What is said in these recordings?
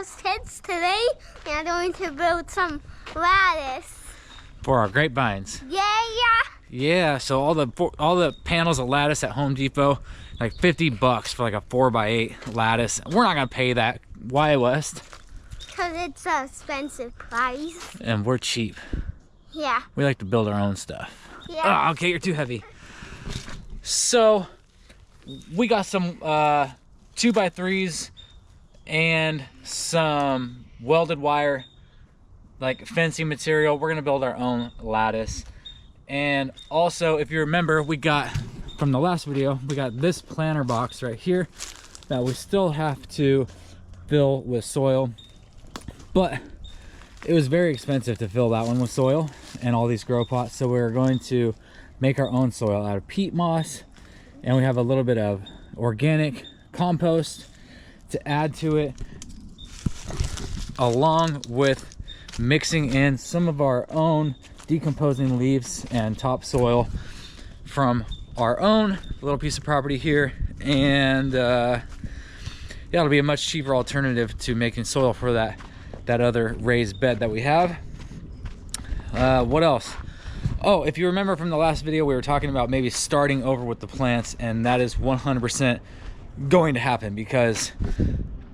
house kids. Today we are going to build some lattice for our grapevines. Yeah. So all the panels of lattice at Home Depot, like $50 for like a 4x8 lattice. We're not gonna pay that. Why, West? Because it's an expensive price. And we're cheap. Yeah. We like to build our own stuff. Yeah. Oh, okay, you're too heavy. So we got some 2x3s and some welded wire, like fencing material. We're gonna build our own lattice. And also, if you remember, we got from the last video, we got this planter box right here that we still have to fill with soil, but it was very expensive to fill that one with soil and all these grow pots. So we're going to make our own soil out of peat moss, and we have a little bit of organic compost to add to it, along with mixing in some of our own decomposing leaves and topsoil from our own little piece of property here. And yeah, it'll be a much cheaper alternative to making soil for that other raised bed that we have. What else? Oh, if you remember from the last video, we were talking about maybe starting over with the plants, and that is 100% going to happen, because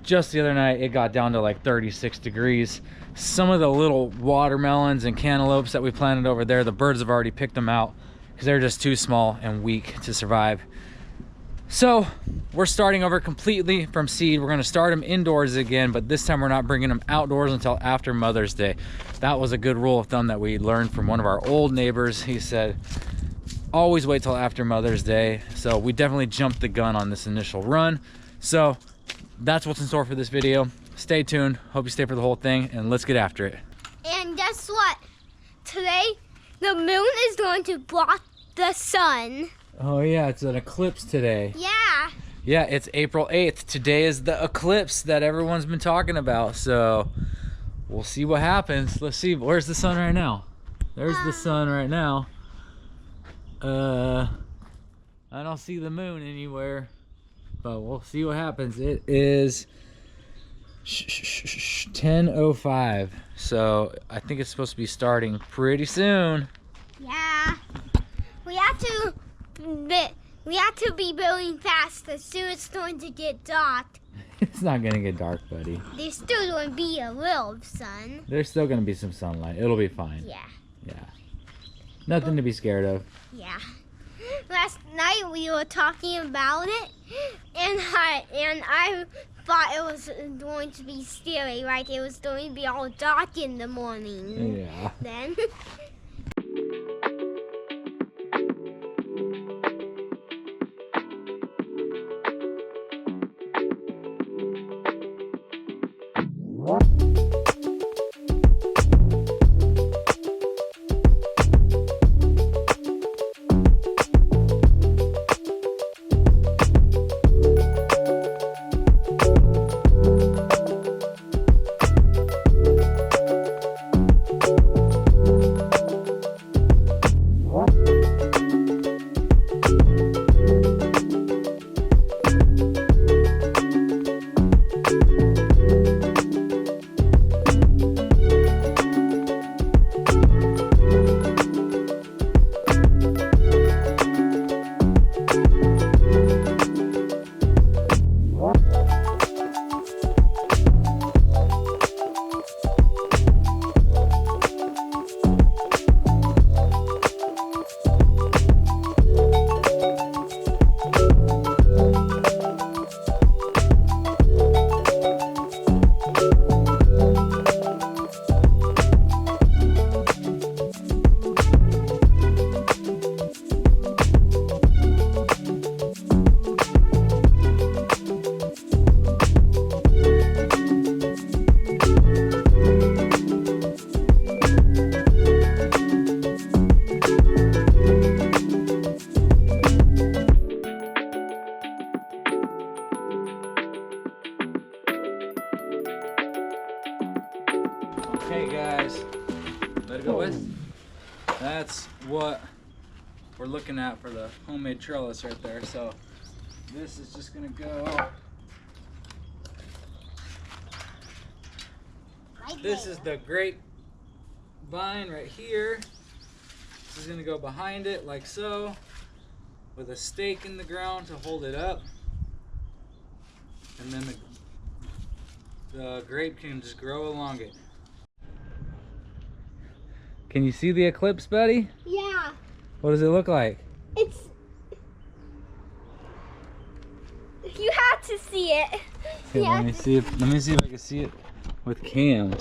just the other night it got down to like 36 degrees. Some of the little watermelons and cantaloupes that we planted over there, the birds have already picked them out because they're just too small and weak to survive. So we're starting over completely from seed. We're going to start them indoors again, but this time we're not bringing them outdoors until after Mother's Day. That was a good rule of thumb that we learned from one of our old neighbors. He said always wait till after Mother's Day. So we definitely jumped the gun on this initial run. So that's what's in store for this video. Stay tuned. Hope you stay for the whole thing, and let's get after it. And guess what? Today, the moon is going to block the sun. Oh yeah, it's an eclipse today. Yeah. Yeah, it's April 8th. Today is the eclipse that everyone's been talking about. So we'll see what happens. Let's see. Where's the sun right now? There's the sun right now. I don't see the moon anywhere, but we'll see what happens. It is 10:05, so I think it's supposed to be starting pretty soon. Yeah. We have to be building fast, as soon as it's going to get dark. It's not gonna get dark, buddy. There's still going to be a little sun. There's still gonna be some sunlight. It'll be fine. Yeah. Yeah. Nothing to be scared of. Yeah. Last night we were talking about it, and I thought it was going to be scary, like it was going to be all dark in the morning. Yeah. Then. Okay guys, let it go with. That's what we're looking at for the homemade trellis right there. So this is just gonna go This is the grapevine right here. This is gonna go behind it like so, with a stake in the ground to hold it up. And then the grape can just grow along it. Can you see the eclipse, buddy? Yeah. What does it look like? It's... You have to see it. Okay, let me see if I can see it with Cam.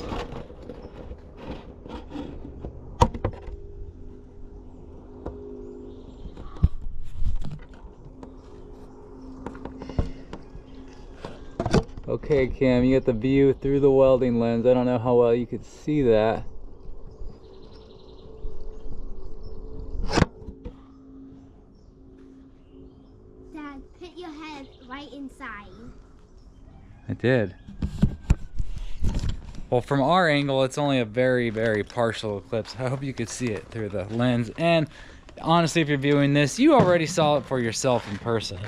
Okay, Cam, you get the view through the welding lens. I don't know how well you could see that. Dad, put your head right inside. I did. Well, from our angle, it's only a very, very partial eclipse. I hope you could see it through the lens. And honestly, if you're viewing this, you already saw it for yourself in person.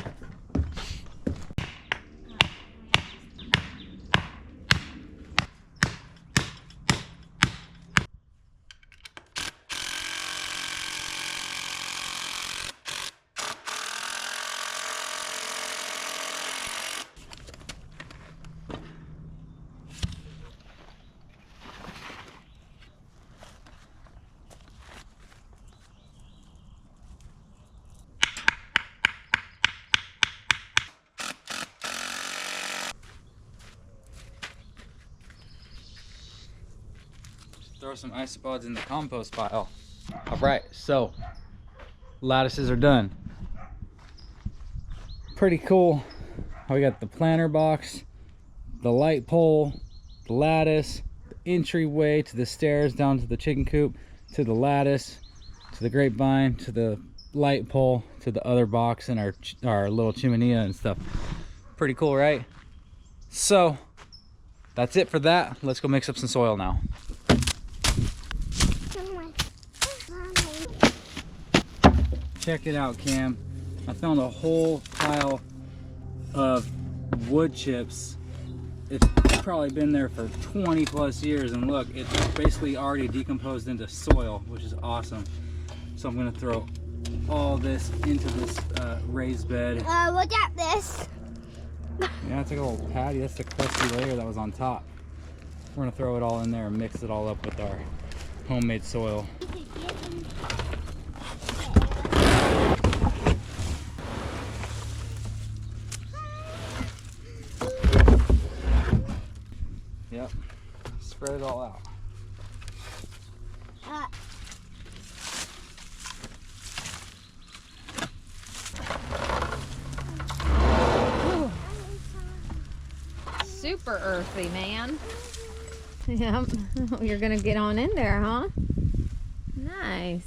Throw some isopods in the compost pile. All right, so lattices are done. Pretty cool. We got the planter box, the light pole, the lattice, the entryway to the stairs down to the chicken coop, to the lattice, to the grapevine, to the light pole, to the other box and our little chimenea and stuff. Pretty cool, right? So that's it for that. Let's go mix up some soil now. Check it out, Cam. I found a whole pile of wood chips. It's probably been there for 20 plus years, and look, it's basically already decomposed into soil, which is awesome. So I'm gonna throw all this into this raised bed. Look at this. Yeah, it's like a little patty. That's the crusty layer that was on top. We're gonna throw it all in there and mix it all up with our homemade soil. Yep, spread it all out. Super earthy, man. Yep, you're gonna get on in there, huh? Nice.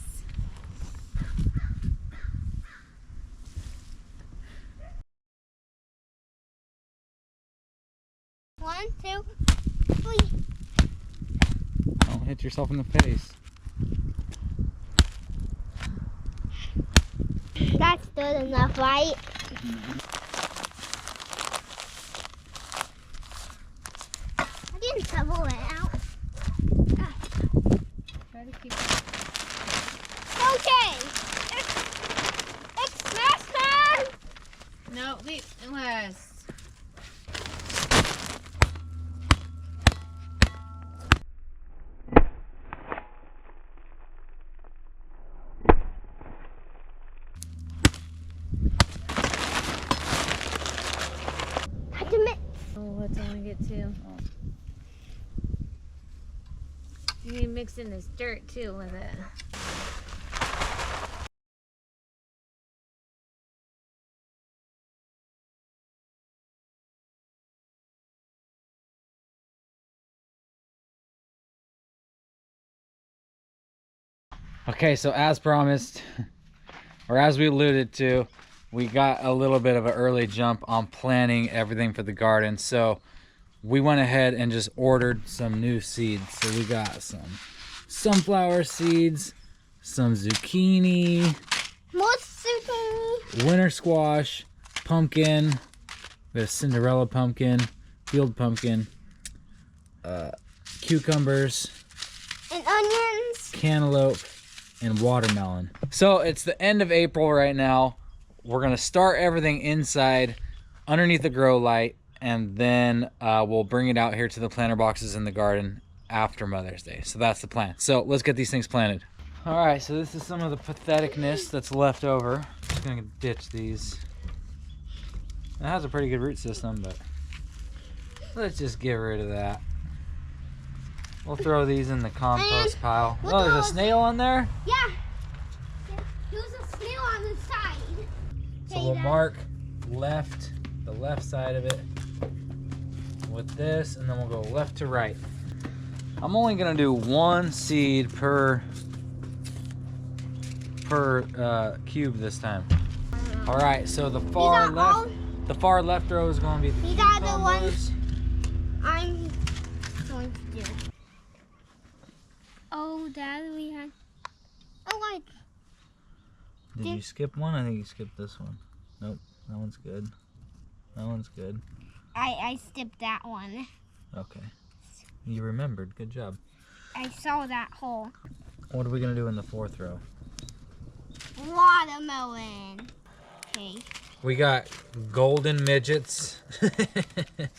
One, two, three. Don't hit yourself in the face. That's good enough, right? I didn't shovel it out. Try to keep Okay. It's smash time. No, wait, Wes. Oh, let's only get two. You need to mix in this dirt too with it. Okay, so as promised, or as we alluded to, we got a little bit of an early jump on planning everything for the garden. So we went ahead and just ordered some new seeds. So we got some sunflower seeds, some zucchini, More zucchini. winter squash, pumpkin, we have Cinderella pumpkin, field pumpkin, cucumbers, and onions, cantaloupe, and watermelon. So it's the end of April right now. We're gonna start everything inside underneath the grow light, and then we'll bring it out here to the planter boxes in the garden after Mother's Day. So that's the plan. So let's get these things planted. All right, so this is some of the patheticness that's left over. Just gonna ditch these. It has a pretty good root system, but let's just get rid of that. We'll throw these in the compost pile. Oh, there's a snail on there? Yeah. There's a snail on the side. So we'll mark the left side of it with this, and then we'll go left to right. I'm only gonna do one seed per cube this time. All right, so the far left row is gonna be the These are the cucumbers. ones I'm going to do. Oh, Dad, we had. Oh, I. Did you skip one? I think you skipped this one. Nope, that one's good. That one's good. I skipped that one. Okay. You remembered. Good job. I saw that hole. What are we gonna do in the fourth row? Watermelon. Okay. We got golden midgets. Golden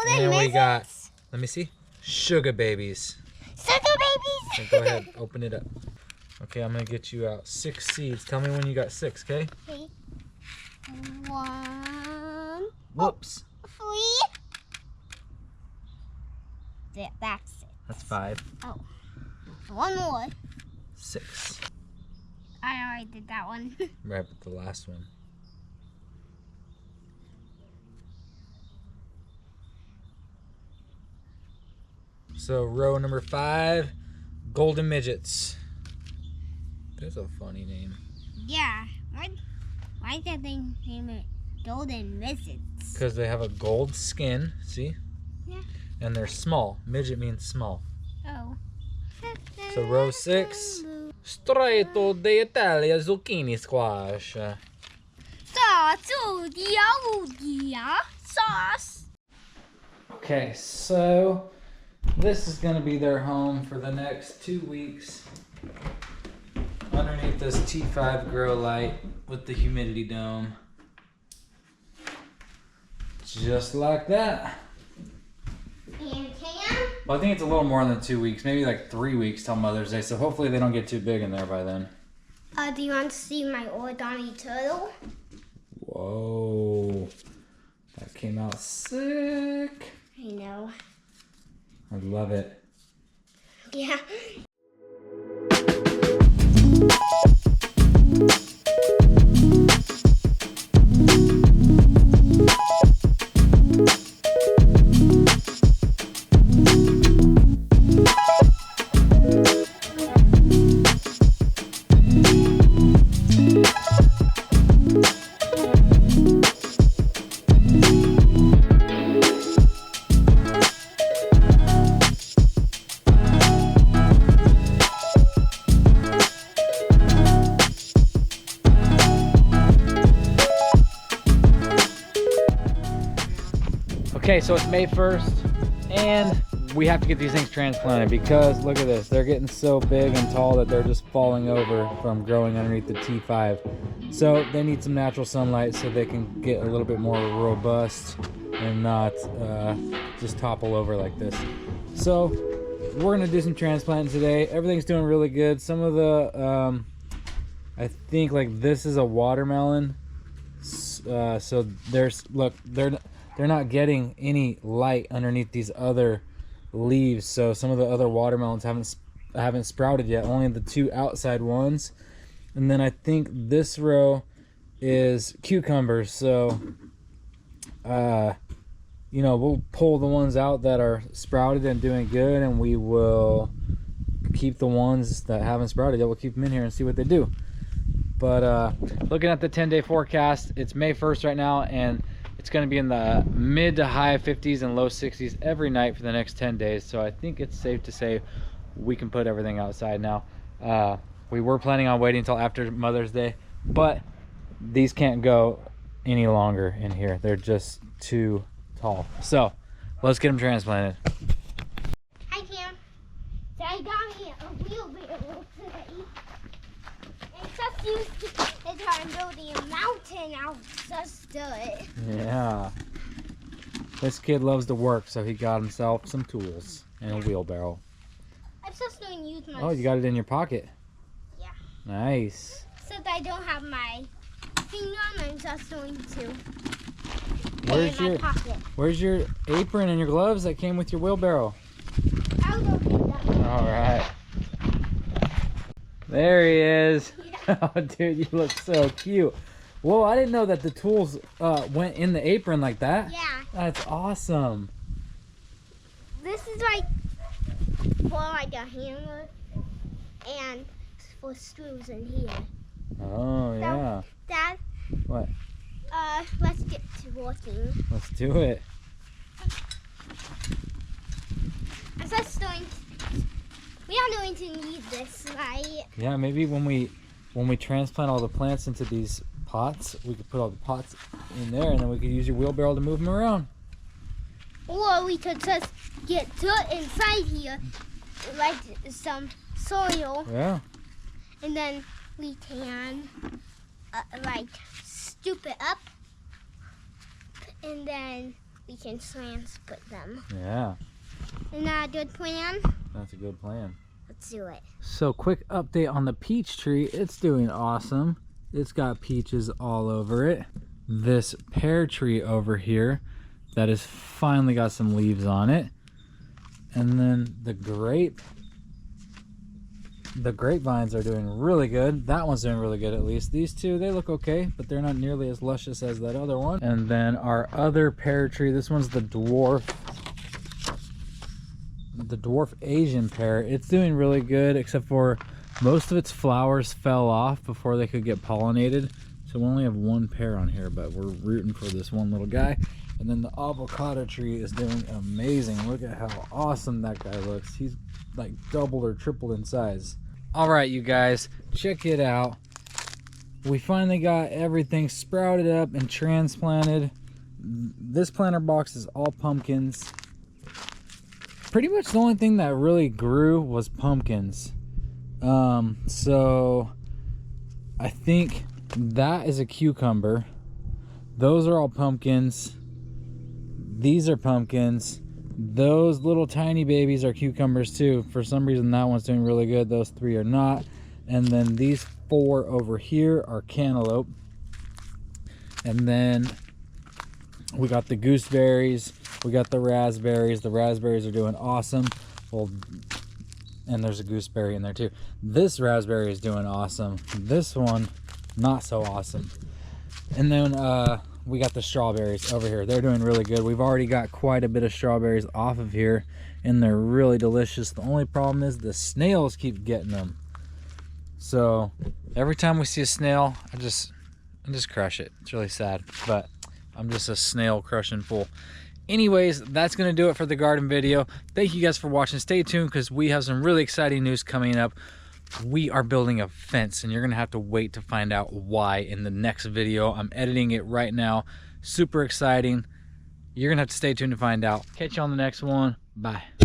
And we got, midgets? let me see, sugar babies. Sugar babies. Okay, go ahead, open it up. Okay, I'm gonna get you out 6 seeds. Tell me when you got 6, okay? Okay. 1. Whoops. 3. That's it. That's 5. Oh. 1 more. 6. I already did that one. Right with the last one. So row number 5, golden midgets. That's a funny name. Yeah. Why did they name it golden midgets? Because they have a gold skin, see? Yeah. And they're small. Midget means small. Oh. So row 6, Strato de Italia zucchini squash. Sauce. Okay, so this is going to be their home for the next 2 weeks underneath this T5 grow light with the humidity dome. Just like that. And Cam? Well, I think it's a little more than 2 weeks, maybe like 3 weeks till Mother's Day, so hopefully they don't get too big in there by then. Do you want to see my origami turtle? Whoa, that came out sick. I know. I love it. Yeah. Okay, so it's May 1st, and we have to get these things transplanted because look at this. They're getting so big and tall that they're just falling over from growing underneath the T5. So they need some natural sunlight so they can get a little bit more robust and not just topple over like this. So we're gonna do some transplanting today. Everything's doing really good. Some of the, I think like this is a watermelon. So there's, look, they're not getting any light underneath these other leaves, so some of the other watermelons haven't sprouted yet, only the 2 outside ones. And then I think this row is cucumbers, so you know, we'll pull the ones out that are sprouted and doing good, and we will keep the ones that haven't sprouted yet. We'll keep them in here and see what they do. But looking at the 10-day forecast, it's May 1st right now, and it's going to be in the mid to high 50s and low 60s every night for the next 10 days. So I think it's safe to say we can put everything outside now. We were planning on waiting until after Mother's Day, but these can't go any longer in here. They're just too tall. So let's get them transplanted. Hi, Cam. If I'm building a mountain, I'll just do it. Yeah. This kid loves to work, so he got himself some tools and a wheelbarrow. I'm just going to use my... Oh, you got it in your pocket? Yeah. Nice. Since I don't have my thing on, I'm just going to Where's in my pocket. Where's your apron and your gloves that came with your wheelbarrow? I'll go get them. All right. There he is. Yeah. Oh, dude, you look so cute. Whoa, I didn't know that the tools went in the apron like that. Yeah. That's awesome. This is like for like a hammer and for screws in here. Oh, yeah. Dad, What? let's get to working. Let's do it. I'm just going to, we are going to need this, right? Yeah, maybe when we transplant all the plants into these pots, we could put all the pots in there, and then we could use your wheelbarrow to move them around. Or we could just get dirt inside here, like some soil, Yeah. and then we can like scoop it up, and then we can transport them. Yeah. Isn't that a good plan? That's a good plan. Let's do it. So quick update on the peach tree. It's doing awesome. It's got peaches all over it. This pear tree over here that has finally got some leaves on it. And then the grapevines are doing really good. That one's doing really good at least. These two, they look okay, but they're not nearly as luscious as that other one. And then our other pear tree, this one's the dwarf Asian pear. It's doing really good, except for most of its flowers fell off before they could get pollinated. So we only have one pear on here, but we're rooting for this one little guy. And then the avocado tree is doing amazing. Look at how awesome that guy looks. He's like doubled or tripled in size. All right, you guys, check it out. We finally got everything sprouted up and transplanted. This planter box is all pumpkins. Pretty much the only thing that really grew was pumpkins. So I think that is a cucumber. Those are all pumpkins. These are pumpkins. Those little tiny babies are cucumbers too. For some reason that one's doing really good. Those three are not. And then these four over here are cantaloupe. And then we got the gooseberries. We got the raspberries. The raspberries are doing awesome. Well, and there's a gooseberry in there too. This raspberry is doing awesome. This one, not so awesome. And then we got the strawberries over here. They're doing really good. We've already got quite a bit of strawberries off of here, and they're really delicious. The only problem is the snails keep getting them. So every time we see a snail, I just crush it. It's really sad, but I'm just a snail crushing fool. Anyways, that's going to do it for the garden video. Thank you guys for watching. Stay tuned because we have some really exciting news coming up. We are building a fence, and you're going to have to wait to find out why in the next video. I'm editing it right now. Super exciting. You're going to have to stay tuned to find out. Catch you on the next one. Bye.